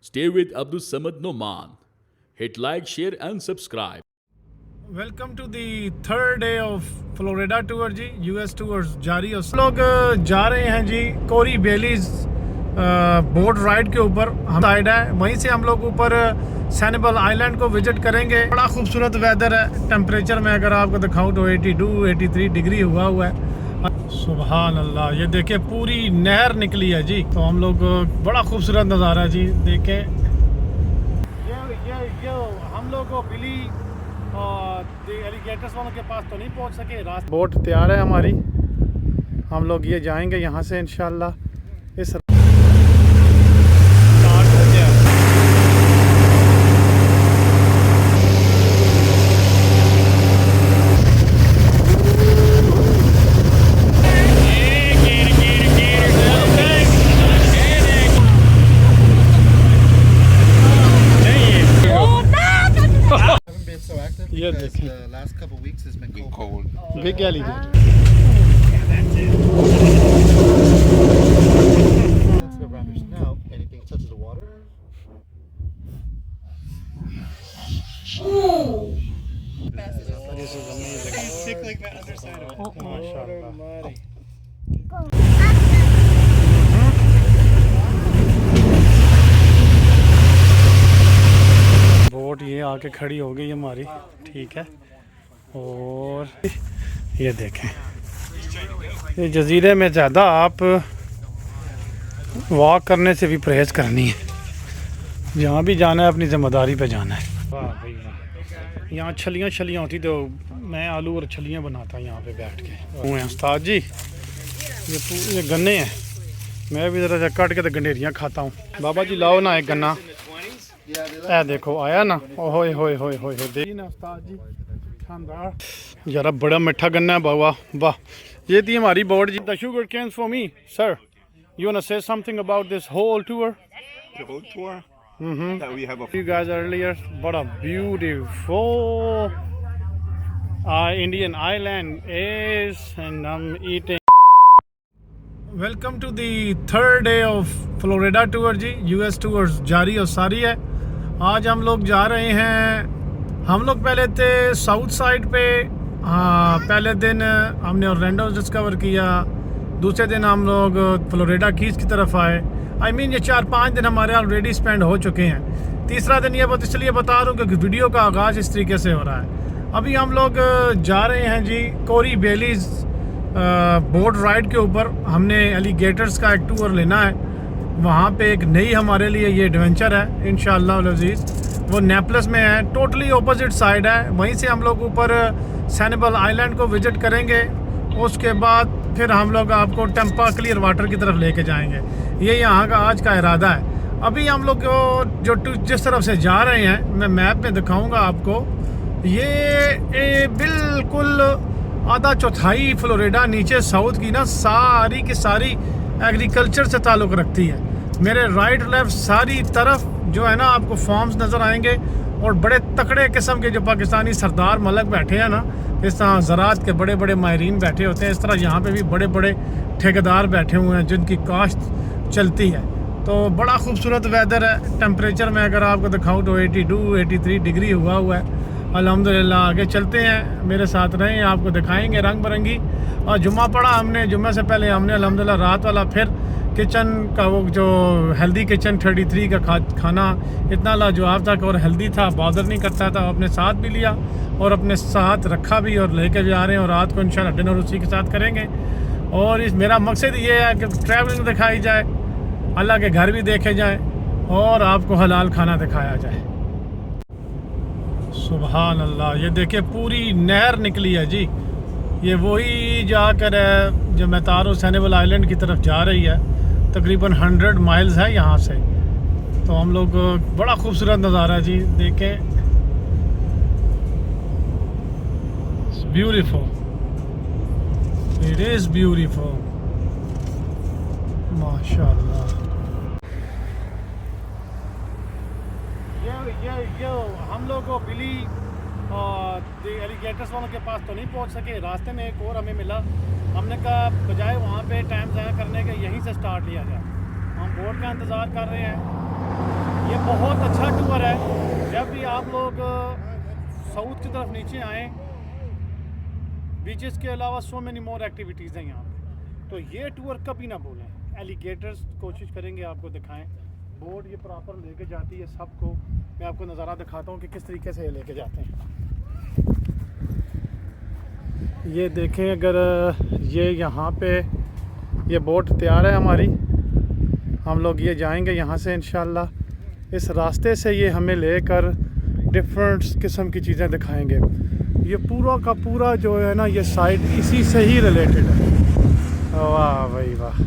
Stay with Abdul Samad Noman. Hit like, share and subscribe. Welcome to the third day of Florida tour जी। US tour जारी है। हम लोग जा रहे हैं जी कोरी बेलीज बोट राइड के ऊपर हम साइड है, वहीं से हम लोग ऊपर सैनिबल आइलैंड को विजिट करेंगे। बड़ा खूबसूरत वेदर है। टेम्परेचर में अगर आपको दिखाऊं तो 82-83 डिग्री हुआ है। सुभान अल्लाह, ये देखिए पूरी नहर निकली है जी। तो हम लोग बड़ा खूबसूरत नज़ारा जी देखें। ये हम लोग को बिली एलिगेटर्स वालों के पास तो नहीं पहुंच सके। रास्ते बोट तैयार है हमारी, हम लोग ये जाएंगे यहाँ से इंशाल्लाह। इस स्टार्ट हो गया। Yeah, because the last couple of weeks has been cold. Big alligator. That's the rubbish. Now, anything touches the water. This is amazing. Sick like that underside of it. MashaAllah. Boat ये आके खड़ी हो गई हमारी, ठीक है। और ये देखें, ये जजीरे में ज़्यादा आप वॉक करने से भी परहेज़ करनी है। जहाँ भी जाना है अपनी ज़िम्मेदारी पे जाना है। वाह भाई वाह, यहाँ छलियाँ होती तो मैं आलू और छलियाँ बनाता यहाँ पे बैठ के। हुए उस्ताद जी, ये गन्ने हैं, मैं भी ज़रा कट के तो गंडेरियाँ खाता हूँ। बाबा जी लाओ ना एक गन्ना। ए देखो आया ना, ओए होए होए होए देखिए ना उस्ताद जी, शानदार। जरा बड़ा मीठा गन्ना है बाबा, वाह। ये थी हमारी बोर्ड जी। The sugar canes for me sir, you want to say something about this whole tour? The whole tour that we have a You guys earlier, what a beautiful Indian island is, and I'm eating. Welcome to the third day of Florida tour जी। US tour जारी और सारी है। आज हम लोग जा रहे हैं। हम लोग पहले थे साउथ साइड पे। हाँ, पहले दिन हमने ऑरलैंडो डिस्कवर किया, दूसरे दिन हम लोग फ्लोरिडा कीज की तरफ आए। I mean ये 4-5 दिन हमारे ऑलरेडी स्पेंड हो चुके हैं। तीसरा दिन ये इसलिए बता रहा हूँ क्योंकि वीडियो का आगाज़ इस तरीके से हो रहा है। अभी हम लोग जा रहे हैं जी कोरी बेलीज बोट राइड के ऊपर। हमने एलिगेटर्स का एक टूर लेना है। वहाँ पे एक नई हमारे लिए ये एडवेंचर है इंशाअल्लाह अज़ीज़। वो नेपलस में है, टोटली ऑपोजिट साइड है। वहीं से हम लोग ऊपर सैनिबल आइलैंड को विजिट करेंगे। उसके बाद फिर हम लोग आपको टेम्पा क्लियर वाटर की तरफ लेके जाएंगे। ये यहाँ का आज का इरादा है। अभी हम लोग जो जिस तरफ से जा रहे हैं, मैं मैप में दिखाऊँगा आपको। ये बिल्कुल आधा चौथाई फ्लोरिडा नीचे साउथ की ना सारी की सारी एग्रीकल्चर से ताल्लुक़ रखती है। मेरे राइट लेफ्ट सारी तरफ जो है ना आपको फार्म्स नज़र आएंगे और बड़े तकड़े किस्म के जो पाकिस्तानी सरदार मलक बैठे हैं ना, इस तरह ज़राअत के बड़े बड़े माहिरीन बैठे होते हैं। इस तरह यहाँ पे भी बड़े बड़े ठेकेदार बैठे हुए हैं जिनकी काश्त चलती है। तो बड़ा खूबसूरत वेदर है। टेम्परेचर में अगर आपको दिखाऊँ तो 82-83 डिग्री हुआ है। अल्हम्दुलिल्लाह। आगे चलते हैं, मेरे साथ रहें, आपको दिखाएंगे रंग बिरंगी। और जुम्मा पड़ा हमने, जुम्मे से पहले हमने अल्हम्दुलिल्लाह रात वाला फिर किचन का वो जो हेल्दी किचन 33 का खाना इतना लाजवाब था और हेल्दी था, बॉदर नहीं करता था। अपने साथ भी लिया और अपने साथ रखा भी और लेके भी आ रहे हैं। और रात को इंशाल्लाह डिनर उसी के साथ करेंगे। और इस मेरा मकसद ये है कि ट्रैवलिंग दिखाई जाए, अल्लाह के घर भी देखे जाए और आपको हलाल खाना दिखाया जाए। सुभान अल्लाह, ये देखिए पूरी नहर निकली है जी। ये वही जाकर है जो मैं तारो सैनिबल आइलैंड की तरफ जा रही है। तकरीबन 100 माइल्स है यहाँ से। तो हम लोग बड़ा खूबसूरत नज़ारा जी देखें। ब्यूटीफुल, इट इज़ ब्यूटीफुल, माशाअल्लाह। ये हम लोग को बिली एलिगेटर्स वालों के पास तो नहीं पहुंच सके। रास्ते में एक और हमें मिला। हमने कहा बजाय वहाँ पे टाइम ज़ाया करने के यहीं से स्टार्ट लिया जाए। हम बोट का इंतज़ार कर रहे हैं। ये बहुत अच्छा टूर है। जब भी आप लोग साउथ की तरफ नीचे आएँ, बीचेस के अलावा सो मेनी मोर एक्टिविटीज़ हैं यहाँ पे, तो ये टूर कभी ना भूलें। एलिगेटर्स कोशिश करेंगे आपको दिखाएं। बोट ये प्रॉपर लेके जाती है सबको। मैं आपको नज़ारा दिखाता हूँ कि किस तरीके से ये लेके जाते हैं। ये देखें, अगर ये यहाँ पे ये बोट तैयार है हमारी, हम लोग ये जाएंगे यहाँ से इंशाल्लाह। इस रास्ते से ये हमें लेकर डिफरेंट किस्म की चीज़ें दिखाएंगे। ये पूरा का पूरा जो है ना, ये साइड इसी से ही रिलेटेड है। वाह भाई वाह।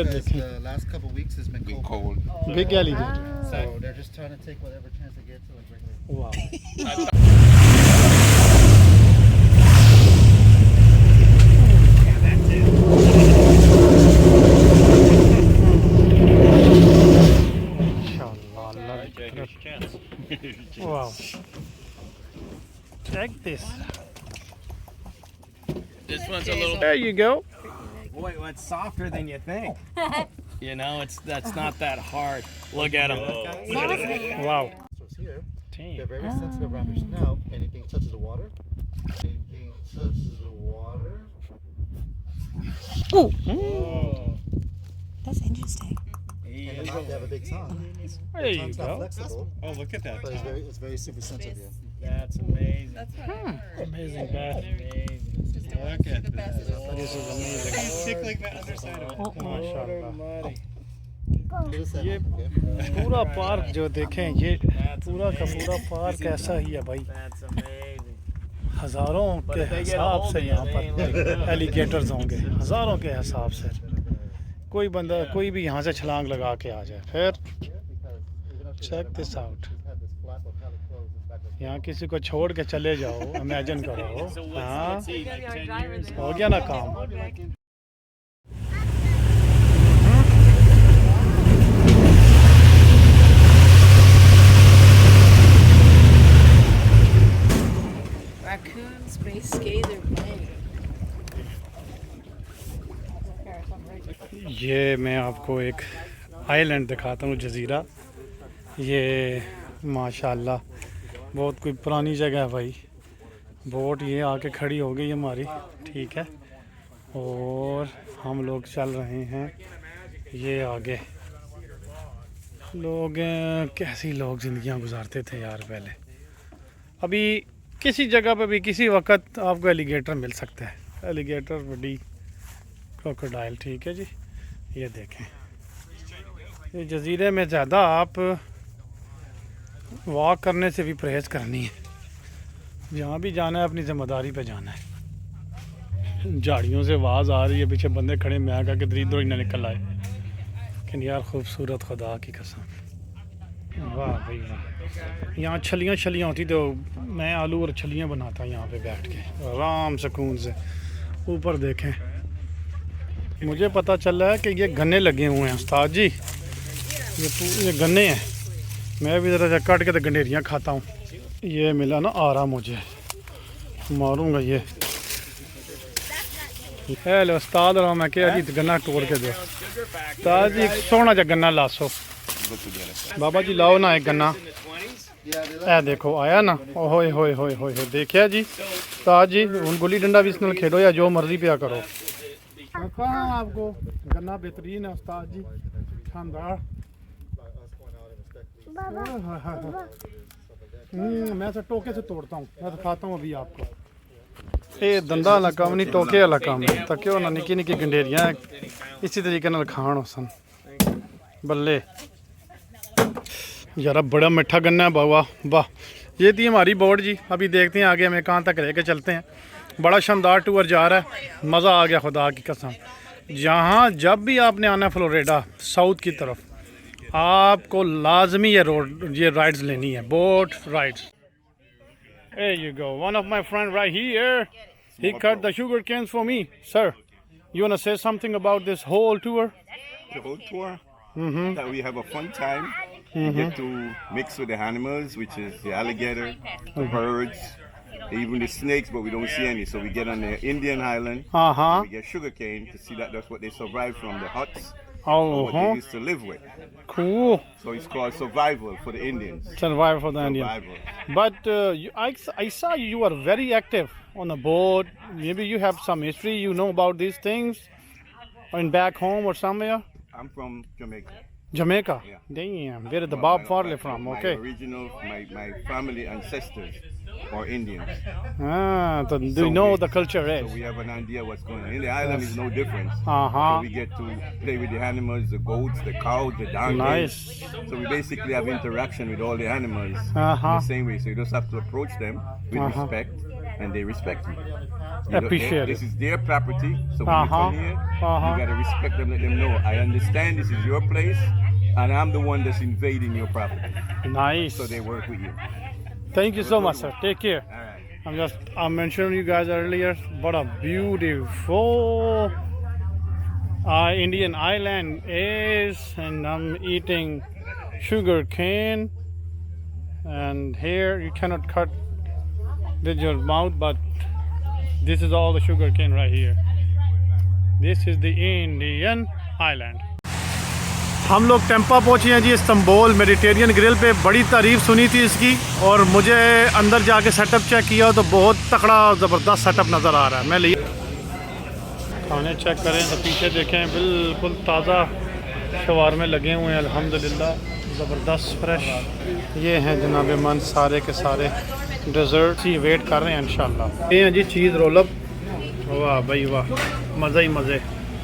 because देखें। the last couple weeks has been cold. Big alligator. So they're just trying to take whatever chance they get to like regular. Wow. Wow. Check this. This one's a little. There you go. Boy, well, it's softer than you think. You know, that's not that hard. Look at him. Wow. So it's here. Damn. They're very sensitive around their snout. Anything touches the water. Anything touches the water. Oh. That's interesting. And they have a big tongue. There The you tongue's not go. flexible, Oh, look at that. but it's very super sensitive. That's amazing. Amazing, Beth. Look at that. This is amazing. Stick like that underside of it. MashaAllah. ये पूरा park जो देखें, ये पूरा का पूरा park ऐसा ही है भाई। That's amazing. हज़ारों के हिसाब से यहाँ पर एलिगेटर्स होंगे, हज़ारों के हिसाब से। कोई बंदा कोई भी यहाँ से छलांग लगा के आ जाए। फिर चेक दिस आउट, यहाँ किसी को छोड़ के चले जाओ, इमेजिन करो। हाँ, हो गया ना काम। Raccoons may scathe their plane. ये मैं आपको एक आइलैंड दिखाता हूँ, जज़ीरा। ये माशाल्लाह बहुत कोई पुरानी जगह है भाई। बोट ये आके खड़ी हो गई हमारी, ठीक है, और हम लोग चल रहे हैं ये आगे। लोग कैसी लोग ज़िंदगियाँ गुजारते थे यार पहले। अभी किसी जगह पे भी किसी वक्त आपको एलिगेटर मिल सकता है। एलिगेटर, बड़ी क्रोकोडाइल, ठीक है जी। ये देखें, ये जज़ीरे में ज़्यादा आप वॉक करने से भी परहेज़ करनी है। जहाँ भी जाना है अपनी ज़िम्मेदारी पे जाना है। झाड़ियों से आवाज़ आ रही है, पीछे बंदे खड़े, मैं आकर के इधर ही ना निकल आए। लेकिन यार खूबसूरत, खुदा की कसम, वाह भाई वाह। यहाँ छलियाँ छलियाँ होती तो मैं आलू और छलियाँ बनाता यहाँ पे बैठ के आराम सुकून से। ऊपर देखें, मुझे पता चल रहा है कि ये गन्ने लगे हुए हैं उस्ताद जी। ये गन्ने हैं। मैं भी ज़रा सा काट के तो गंडेरियाँ खाता हूँ। ये मिला ना आरा, मुझे मारूंगा ये। हेलो उस्ताद, रहा मैं क्या जी गन्ना तोड़ के दो उस्ताद जी। सोना जा गन्ना लासो बाबा जी, लाओ ना एक गन्ना। ए देखो आया ना, ओए होए होए होए, देखिए जी उस्ताद जी। उन गुल्ली डंडा भी इसमें खेलो या जो मर्जी पिया करो। कहाँ आपको गन्ना बेहतरीन है उस्ताद जी, शानदार। मैं तो टोके से तोड़ता हूँ, मैं तो खाता हूँ अभी आपको। ये धंधा वाला काम नहीं, टोके वाला काम है। तो क्यों ना निकी निकी गंडेरियाँ इसी तरीके नाल खाण हो सन। बल्ले यार, बड़ा मीठा गन्ना है बाबा, वाह। ये थी हमारी बोट जी। अभी देखते हैं आगे हमें कहाँ तक रह के चलते हैं। बड़ा शानदार टूर जा रहा है, मज़ा आ गया खुदा की कसम। जहाँ जब भी आपने आना फ्लोरिडा साउथ की तरफ, आपको लाजमी ये राइड्स लेनी है, boat rides. There you go, one of my friend right here, he cut the sugar canes for me. Sir, you want to say something about this whole tour? The whole tour, that we have a fun time. We get to mix with the animals, which is the alligator, the birds, even the snakes, but we don't see any. So we get on the Indian Highland. We get sugar cane to see that that's what they survive from, the huts. What they used to live with. Cool. So it's called survival for the Indians. Survival for the Indians. But I saw you were very active on a boat. Maybe you have some history, you know about these things, or back home or somewhere. I'm from Jamaica. Jamaica? Yeah. Damn, where is the Bob Farley from? Okay. My family ancestors are Indians. So do you know the culture is? So we have an idea what's going on. In the island is no different. So we get to play with the animals, the goats, the cows, the donkeys. Nice. So we basically have interaction with all the animals in the same way. So you just have to approach them with respect, and they respect you. Appreciate This it. is their property, so when you come here, you gotta respect them, let them know, I understand this is your place, and I'm the one that's invading your property. Nice. So they work with you. Thank you so much, sir. Take care. All right. I'm mentioning you guys earlier, what a beautiful Indian island is, and I'm eating sugar cane, and here you cannot cut with your mouth, but this is all the sugar cane right here. This is the Indian island. हम लोग Tampa पहुँचे हैं जी, Istanbul Mediterranean grill पे। बड़ी तारीफ़ सुनी थी इसकी, और मुझे अंदर जाके सेटअप चेक किया तो बहुत तगड़ा ज़बरदस्त सेटअप नज़र आ रहा है। मैं लिए खाने चेक करें तो पीछे देखें, बिल्कुल ताज़ा शवारमे लगे हुए हैं अल्हम्दुलिल्लाह, ज़बरदस्त फ्रेश। ये हैं जनाब मन सारे के सारे डेजर्ट ही वेट कर रहे हैं इंशाल्लाह। ये हैं जी चीज़ रोलअप, वाह भाई वाह, मज़े ही मज़े।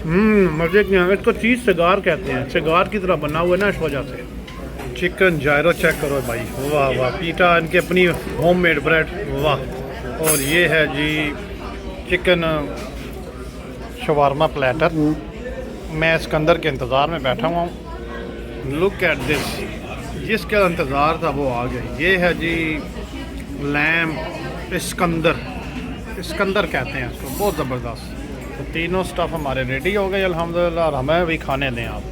मजे की है। इसको चीज़ सिगार कहते हैं, सिगार की तरह बना हुआ है ना, इस वजह से। चिकन जायरो चेक करो भाई, वाह वाह। पीटा इनके अपनी होममेड ब्रेड, वाह। और ये है जी चिकन शवारमा प्लेटर। मैं सिकंदर के इंतज़ार में बैठा हुआ हूँ। लुक एट दिस, जिसका इंतज़ार था वो आ गया। ये है जी लैम्प इस्कंदर कहते हैं इसको, बहुत ज़बरदस्त। तो तीनों स्टफ़ हमारे रेडी हो गए अल्हम्दुलिल्लाह, और हमें भी खाने दें आप।